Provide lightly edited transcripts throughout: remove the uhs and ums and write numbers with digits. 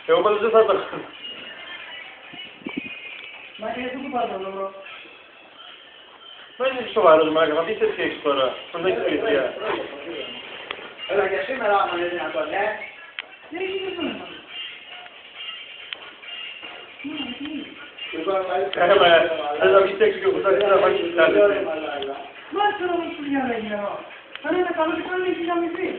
Εγώ πάντως δεν θα το κάνω. Μα και εσύ που πάρει το λόγο. Δεν είναι σοβαρός μάκα, μα τι θέση έχεις τώρα, τον έχεις ηλικία. Έλα και σήμερα άμα είναι δυνατόν, Δεν έχει και θέμα. Δεν θα βγεις έξω και ο κουτάρις να φάγεις την άλλη. Μα ξέρω όμως που διάλα έγινε εδώ. Αν είναι καλό και κάνει έχει γαμηθεί.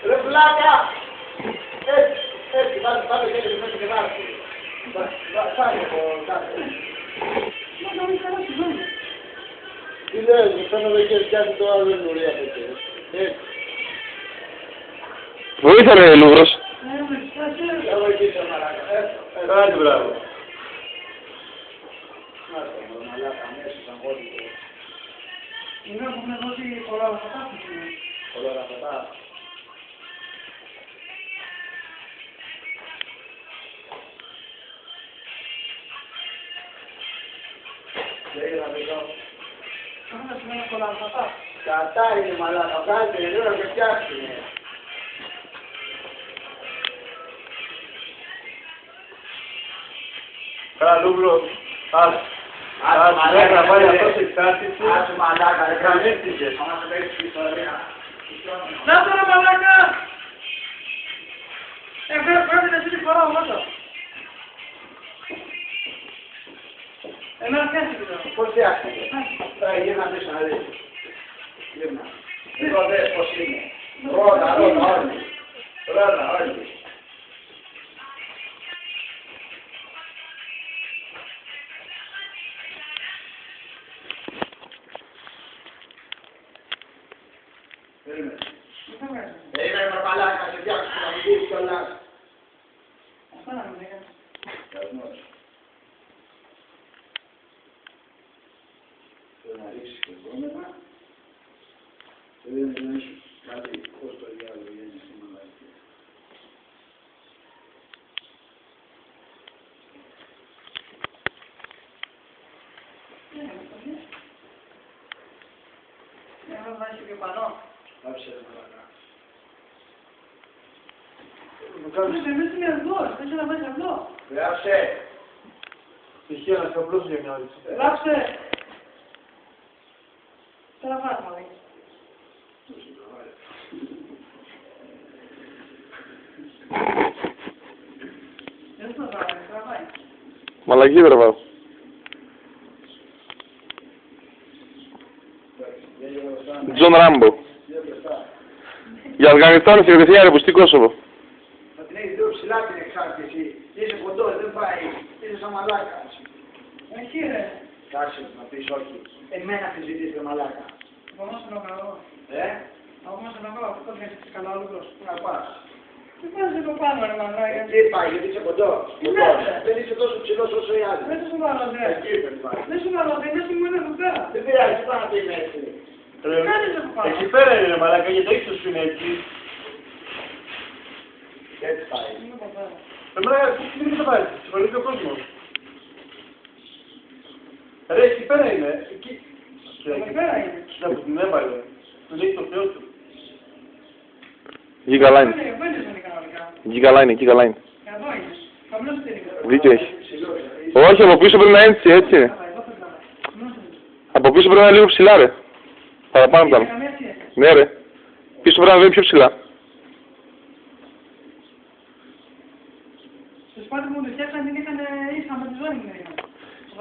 Ρε πλάκα! Έτσι, πάμε και έτσι και βάρκι. Πάμε από κάτω. Τι λες, μου φαίνεται και πιάσει το άλλο δεν ωραία αυτό. Βοήθα ρε Λούβρος. Θα βοηθήσω μαλάκα. Άντε μπράβο. Μαλάκα, αμέσως αγχώθηκε. Είναι που έχουν δώσει πολλά λαφατά που είναι. Πολλά λαφατά. Λέγε να βρω. Έχουν σημαίνει πολλά λαφατά. Κατά είναι μαλάκα, βγάλτε νερό και φτιάξτε. Καλά Λούβρο, άσε. Άσε να πάει αυτός εξάρτηση. Άσε μαλάκα, ρε Καμίστηκες. άμα σε παίξεις την ιστορία. Να τώρα μαλάκα! Πρέπει εσύ τη φορά όμως. Εμένα φτιάχτηκε τώρα. Πώς φτιάχτηκε. Τώρα γύρνα πίσω να δεις. Γύρνα. Λοιπόν δες πώς είναι. Ρώτα όλοι. Ρώτα όλοι. Περίμενε με μαλάκα, σε φτιάξω να μην δεις κιόλας. Αυτά να μην έκανε. Κασμός. Θέλω να ρίξεις και επόμενα. Δεν έχει κάτι πώς το διάλογο γίνει στη μαλακία. Να βάζει και πανώ. Άψε ρε μαλακά. Εμείς είναι αυλός, δεν να βάζει αυλό. Γράψε. Στοιχεία να σε απλώσει για μια άλλη. Γράψε. Τώρα βάζει μαλάκα. Δεν θα βάζει, τραβάει. Μαλακή βρε πάω. Τζον Ράμπο. Για Αφγανιστάν στη Ρωσία ρε που στην Κόσοβο. Θα την έχεις δύο ψηλά την εξάρτηση. Είσαι κοντός, δεν πάει. Είσαι σαν μαλάκα. Εκεί ρε. Κάτσε να πεις όχι. Εμένα τη ζητείς ρε μαλάκα. Από μας είναι ο καλό. Από μας είναι ο καλό. Αυτό δεν είναι καλό άλλος. Πού να πας. Τι πας εδώ πάνω ρε μαλάκα. Εκεί πάει γιατί είσαι κοντός. Δεν είσαι τόσο ψηλός όσο οι άλλοι. Δεν σου βάλω δε. Εκεί δεν πάει. Δεν σου βάλω δε. Δεν σου είναι εδώ πέρα. Δεν πειράζει, πάνω να πει έτσι. Κάνεις εδώ πάνω. Εκεί πέρα είναι ρε μαλάκα, γιατί το ύψος σου είναι έτσι. Έτσι πάει. Είναι από πέρα. Ρε μαλάκα, τι θα πάρεις, συγχωρείτε ο κόσμος. Ρε, εκεί πέρα είναι, εκεί. Εδώ πέρα είναι. Κοίτα που την έβαλε, τον έχει το θεό του. Εκεί καλά είναι. Δεν είναι κανονικά. Εκεί καλά είναι, εκεί καλά είναι. Εδώ είναι. Καμνός δεν είναι. Δίκιο έχει. Όχι, από πίσω πρέπει να είναι έτσι, έτσι είναι. Από πίσω πρέπει να είναι λίγο ψηλά ρε. Παραπάνω από τα άλλα. Ναι ρε. Πίσω πρέπει να είναι πιο ψηλά. Στο σπάτι μου το φτιάξαν δεν είχαν ίσα με τη ζώνη μου.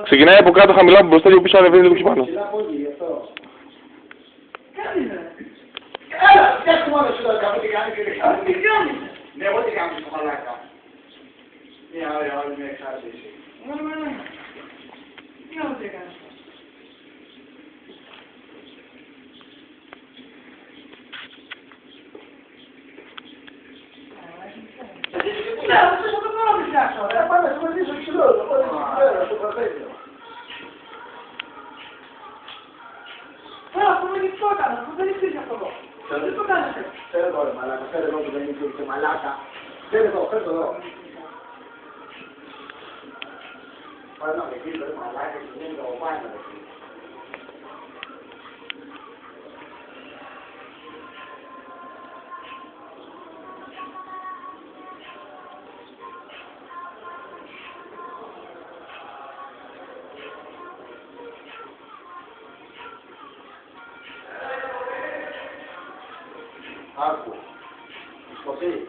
Ξεκινάει από κάτω χαμηλά από μπροστά και από πίσω ανεβαίνει λίγο πιο πάνω. Ψηλά πόδι, γι' αυτό. Κάνεις ρε. Έλα, φτιάξτε μόνο σου το καπού τι κάνει και δεν κάνει. Τι κάνεις. Ναι, εγώ τι κάνω στο μαλάκα. Μια ωραία όλη μια εξάρτηση. Μόνο μαλάκα. Τι άλλο τι έκανες. Ναι, αυτό θα το πάω να φτιάξω. Πάμε να βοηθήσω ψηλό, να πάω να στο τραπέζι. πούμε και τι έκανα, που δεν υπήρχε αυτό εδώ. Δεν το κάνετε. Φέρε εδώ, ρε μαλάκα, φέρε εδώ που δεν υπήρχε μαλάκα. Φέρε εδώ, φέρε εδώ. Πάμε να με πείτε, ρε μαλάκα, και δεν είναι το πάει να με πείτε. Άκου. Σκοτή.